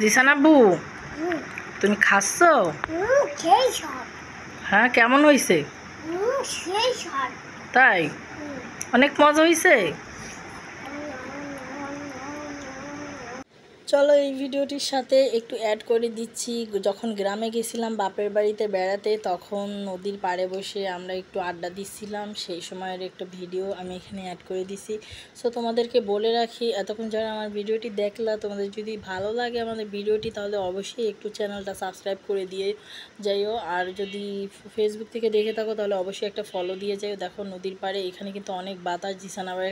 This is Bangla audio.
জিসান আব্বু, তুমি খাচ্ছ? হ্যাঁ, কেমন হয়েছে? তাই? অনেক মজা হয়েছে। চলো এই ভিডিওটির সাথে একটু অ্যাড করে দিচ্ছি। যখন গ্রামে গেছিলাম বাপের বাড়িতে বেড়াতে, তখন নদীর পাড়ে বসে আমরা একটু আড্ডা দিচ্ছিলাম, সেই সময়ের একটা ভিডিও আমি এখানে অ্যাড করে দিছি। সো তোমাদেরকে বলে রাখি, এতক্ষণ যারা আমার ভিডিওটি দেখলা, তোমাদের যদি ভালো লাগে আমাদের ভিডিওটি, তাহলে অবশ্যই একটু চ্যানেলটা সাবস্ক্রাইব করে দিয়ে যাইও। আর যদি ফেসবুক থেকে দেখে থাকো তাহলে অবশ্যই একটা ফলো দিয়ে যাইও। দেখো নদীর পাড়ে এখানে কিন্তু অনেক বাতাস। জিসান আবার